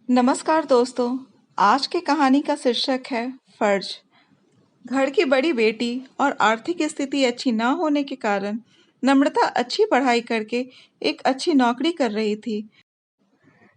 नमस्कार दोस्तों। आज की कहानी का शीर्षक है फर्ज। घर की बड़ी बेटी और आर्थिक स्थिति अच्छी ना होने के कारण नम्रता अच्छी पढ़ाई करके एक अच्छी नौकरी कर रही थी।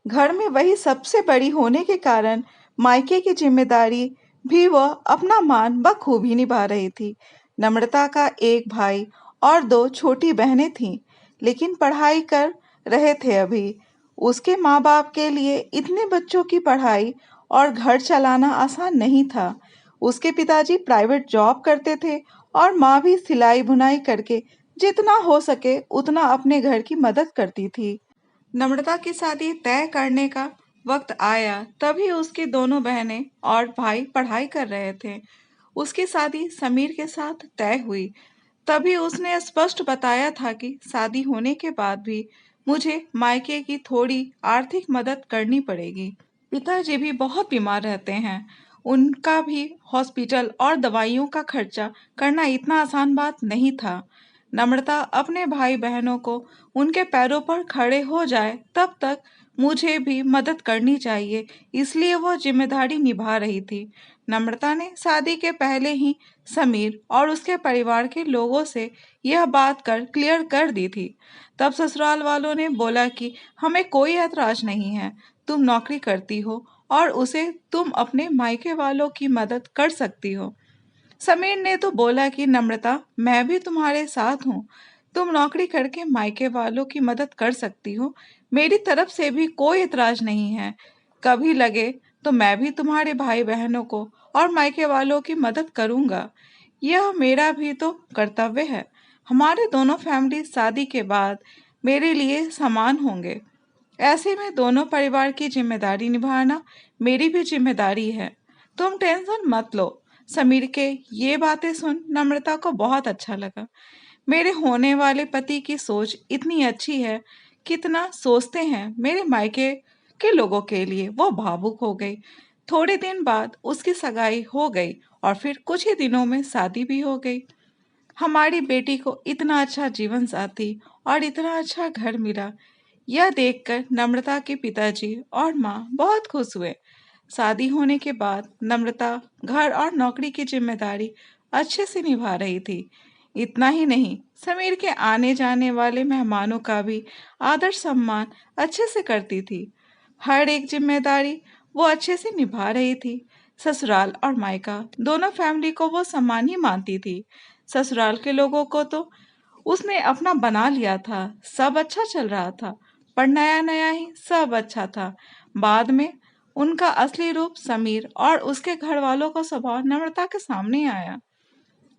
घर में वही सबसे बड़ी होने के कारण मायके की जिम्मेदारी भी वह अपना मान बखूबी निभा रही थी। नम्रता का एक भाई और दो छोटी बहनें थीं, लेकिन पढ़ाई कर रहे थे अभी। उसके माँ बाप के लिए इतने बच्चों की पढ़ाई और घर चलाना आसान नहीं था। उसके पिताजी प्राइवेट जॉब करते थे और माँ भी सिलाई बुनाई करके जितना हो सके उतना अपने घर की मदद करती थी। नम्रता की शादी तय करने का वक्त आया तभी उसकी दोनों बहनें और भाई पढ़ाई कर रहे थे। उसकी शादी समीर के साथ तय हुई। तभी उसने स्पष्ट बताया था कि शादी होने के बाद भी मुझे मायके की थोड़ी आर्थिक मदद करनी पड़ेगी। पिताजी भी बहुत बीमार रहते हैं। उनका भी हॉस्पिटल और दवाइयों का खर्चा करना इतना आसान बात नहीं था। नम्रता अपने भाई बहनों को उनके पैरों पर खड़े हो जाए तब तक मुझे भी मदद करनी चाहिए, इसलिए वह जिम्मेदारी निभा रही थी। नम्रता ने शादी के पहले ही समीर और उसके परिवार के लोगों से यह बात क्लियर कर दी थी। तब ससुराल वालों ने बोला कि हमें कोई ऐतराज नहीं है, तुम नौकरी करती हो और उसे तुम अपने मायके वालों की मदद कर सकती हो। समीर ने तो बोला कि नम्रता, मैं भी तुम्हारे साथ हूँ, तुम नौकरी करके मायके वालों की मदद कर सकती हो, मेरी तरफ से भी कोई इतराज नहीं है। कभी लगे तो मैं भी तुम्हारे भाई बहनों को और मायके वालों की मदद करूंगा, यह मेरा भी तो कर्तव्य है। हमारे दोनों फैमिली शादी के बाद मेरे लिए समान होंगे। ऐसे में दोनों परिवार की जिम्मेदारी निभाना मेरी भी जिम्मेदारी है। तुम टेंशन मत लो। समीर के ये बातें सुन नम्रता को बहुत अच्छा लगा। मेरे होने वाले पति की सोच इतनी अच्छी है, कितना सोचते हैं मेरे मायके के लोगों के लिए। वो भावुक हो गई। थोड़े दिन बाद उसकी सगाई हो गई और फिर कुछ ही दिनों में शादी भी हो गई। हमारी बेटी को इतना अच्छा जीवन साथी और इतना अच्छा घर मिला, यह देखकर नम्रता के पिताजी और माँ बहुत खुश हुए। शादी होने के बाद नम्रता घर और नौकरी की जिम्मेदारी अच्छे से निभा रही थी। इतना ही नहीं, समीर के आने जाने वाले मेहमानों का भी आदर सम्मान अच्छे से करती थी। हर एक जिम्मेदारी वो अच्छे से निभा रही थी। ससुराल और मायका दोनों फैमिली को वो सम्मान ही मानती थी। ससुराल के लोगों को तो उसने अपना बना लिया था, सब अच्छा चल रहा था, पर नया नया ही सब अच्छा था। बाद में उनका असली रूप समीर और उसके घर वालों का स्वभाव नम्रता के सामने आया।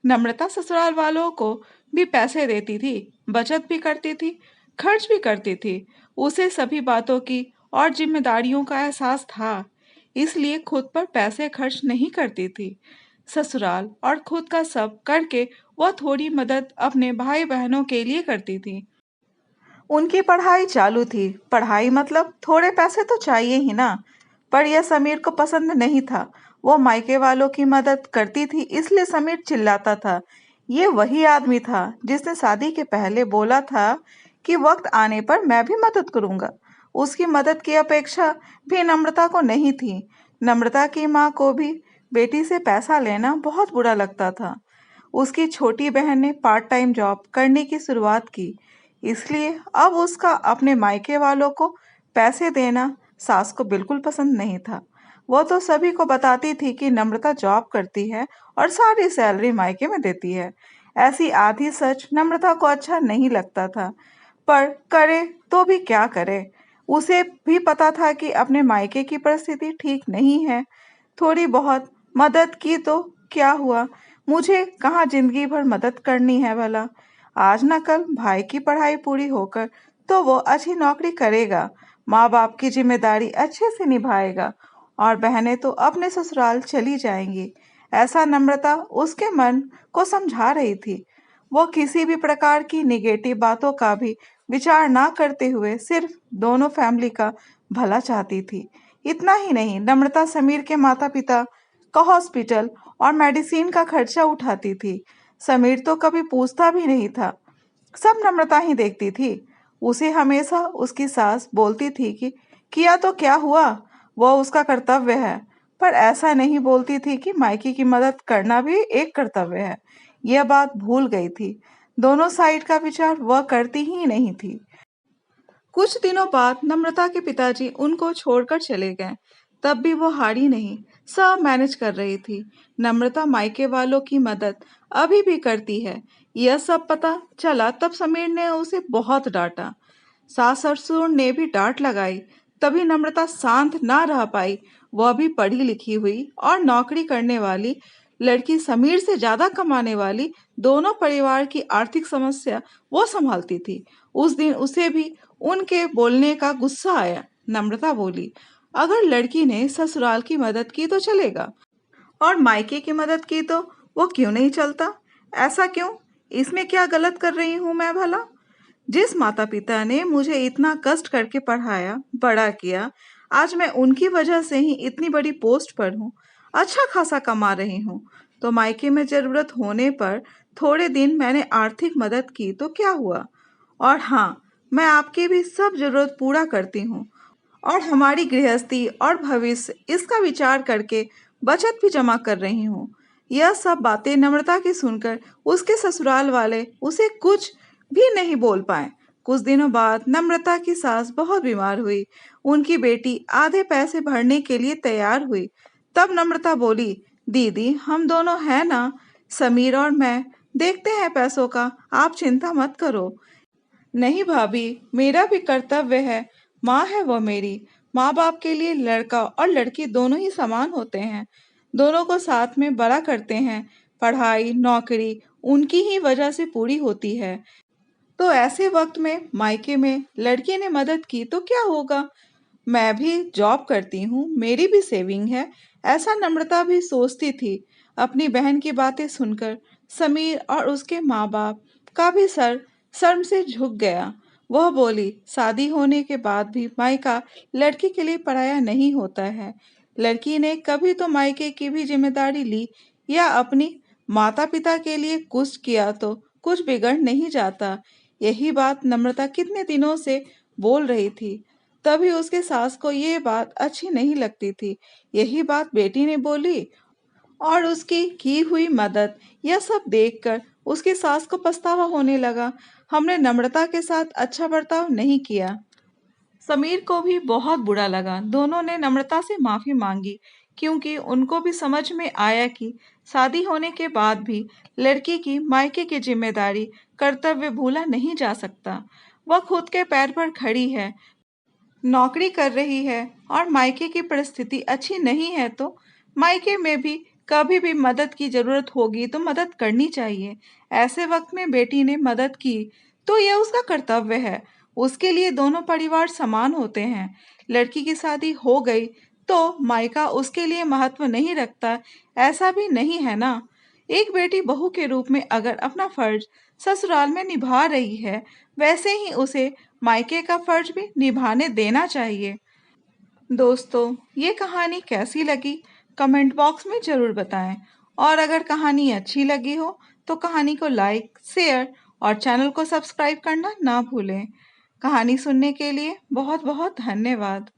नम्रता ससुराल वालों को भी पैसे देती थी, बचत भी करती थी, खर्च भी करती थी। उसे सभी बातों की और जिम्मेदारियों का एहसास था, इसलिए खुद पर पैसे खर्च नहीं करती थी। ससुराल और खुद का सब करके वह थोड़ी मदद अपने भाई बहनों के लिए करती थी। उनकी पढ़ाई चालू थी। पढ़ाई मतलब थोड़े पैसे तो चाहिए ही ना। पर यह समीर को पसंद नहीं था। वो मायके वालों की मदद करती थी, इसलिए समीर चिल्लाता था। ये वही आदमी था जिसने शादी के पहले बोला था कि वक्त आने पर मैं भी मदद करूंगा। उसकी मदद की अपेक्षा भी नम्रता को नहीं थी। नम्रता की माँ को भी बेटी से पैसा लेना बहुत बुरा लगता था। उसकी छोटी बहन ने पार्ट टाइम जॉब करने की शुरुआत की, इसलिए अब उसका अपने मायके वालों को पैसे देना सास को बिल्कुल पसंद नहीं था। वो तो सभी को बताती थी कि नम्रता जॉब करती है और सारी सैलरी मायके में देती है। ऐसी आधी सच नम्रता को अच्छा नहीं लगता था, पर करे तो भी क्या करे। उसे भी पता था कि अपने मायके की परिस्थिति ठीक नहीं है। थोड़ी बहुत मदद की तो क्या हुआ, मुझे कहाँ जिंदगी भर मदद करनी है भला। आज न कल भाई की पढ़ाई पूरी होकर तो वो अच्छी नौकरी करेगा, माँ बाप की जिम्मेदारी अच्छे से निभाएगा और बहनें तो अपने ससुराल चली जाएंगी। ऐसा नम्रता उसके मन को समझा रही थी। वो किसी भी प्रकार की निगेटिव बातों का भी विचार ना करते हुए सिर्फ दोनों फैमिली का भला चाहती थी। इतना ही नहीं, नम्रता समीर के माता पिता का हॉस्पिटल और मेडिसिन का खर्चा उठाती थी। समीर तो कभी पूछता भी नहीं था, सब नम्रता ही देखती थी। उसे हमेशा उसकी सास बोलती थी कि किया तो क्या हुआ, वह उसका कर्तव्य है, पर ऐसा नहीं बोलती थी कि मायके की मदद करना भी एक कर्तव्य है। यह बात भूल गई थी। दोनों साइड का विचार वह करती ही नहीं थी। कुछ दिनों बाद नम्रता के पिताजी उनको छोड़कर चले गए। तब भी वो हारी नहीं, सब मैनेज कर रही थी। नम्रता मायके वालों की मदद अभी भी करती है। यह सब पता चला तब समीर ने उसे बहुत डांटा। सास ससुर ने भी डांट लगाई, तभी नम्रता शांत ना रह पाई। वह भी पढ़ी लिखी हुई और नौकरी करने वाली लड़की, समीर से ज्यादा कमाने वाली, दोनों परिवार की आर्थिक समस्या वो संभालती थी। उस दिन उसे भी उनके बोलने का गुस्सा आया। नम्रता बोली, अगर लड़की ने ससुराल की मदद की तो चलेगा, और मायके की मदद की तो वो क्यों नहीं चलता? ऐसा क्यों? इसमें क्या गलत कर रही हूं मैं भला? जिस माता पिता ने मुझे इतना कष्ट करके पढ़ाया, बड़ा किया, आज मैं उनकी वजह से ही इतनी बड़ी पोस्ट पर हूँ, अच्छा खासा कमा रही हूँ। तो मायके में जरूरत होने पर थोड़े दिन मैंने आर्थिक मदद की तो क्या हुआ? और हाँ, मैं आपकी भी सब जरूरत पूरा करती हूँ, और हमारी गृहस्थी और भविष्य इसका विचार करके बचत भी जमा कर रही हूँ। यह सब बातें नम्रता की सुनकर उसके ससुराल वाले उसे कुछ भी नहीं बोल पाए। कुछ दिनों बाद नम्रता की सास बहुत बीमार हुई। उनकी बेटी आधे पैसे भरने के लिए तैयार हुई। तब नम्रता बोली, दीदी हम दोनों हैं ना, समीर और मैं देखते हैं पैसों का, आप चिंता मत करो। नहीं भाभी, मेरा भी कर्तव्य है। माँ है वो मेरी। माँ बाप के लिए लड़का और लड़की दोनों ही समान होते हैं। दोनों को साथ में बड़ा करते हैं। पढ़ाई नौकरी उनकी ही वजह से पूरी होती है। तो ऐसे वक्त में मायके में लड़की ने मदद की तो क्या होगा? मैं भी जॉब करती हूँ, मेरी भी सेविंग है, ऐसा नम्रता भी सोचती थी। अपनी बहन की बातें सुनकर समीर और उसके माँ बाप का भी सर शर्म से झुक गया। वह बोली, शादी होने के बाद भी मायका लड़की के लिए पराया नहीं होता है। लड़की ने कभी तो मायके की भी जिम्मेदारी ली या अपनी माता पिता के लिए कुछ किया तो कुछ बिगड़ नहीं जाता। यही बात नम्रता कितने दिनों से बोल रही थी। तभी उसके सास को ये बात अच्छी नहीं लगती थी। यही बात बेटी ने बोली, और उसकी की हुई मदद, यह सब देखकर उसकी सास को पछतावा होने लगा। हमने नम्रता के साथ अच्छा बर्ताव नहीं किया। समीर को भी बहुत बुरा लगा। दोनों ने नम्रता से माफी मांगी, क्योंकि उनको भी समझ में आया कि शादी होने के बाद भी लड़की की मायके की जिम्मेदारी, कर्तव्य भूला नहीं जा सकता। वह खुद के पैर पर खड़ी है, नौकरी कर रही है, और मायके की परिस्थिति अच्छी नहीं है तो मायके में भी कभी भी मदद की जरूरत होगी तो मदद करनी चाहिए। ऐसे वक्त में बेटी ने मदद की तो यह उसका कर्तव्य है। उसके लिए दोनों परिवार समान होते हैं। लड़की की शादी हो गई तो मायका उसके लिए महत्व नहीं रखता, ऐसा भी नहीं है ना। एक बेटी बहू के रूप में अगर अपना फर्ज ससुराल में निभा रही है, वैसे ही उसे मायके का फर्ज भी निभाने देना चाहिए। दोस्तों, ये कहानी कैसी लगी कमेंट बॉक्स में ज़रूर बताएं, और अगर कहानी अच्छी लगी हो तो कहानी को लाइक, शेयर और चैनल को सब्सक्राइब करना ना भूलें। कहानी सुनने के लिए बहुत बहुत धन्यवाद।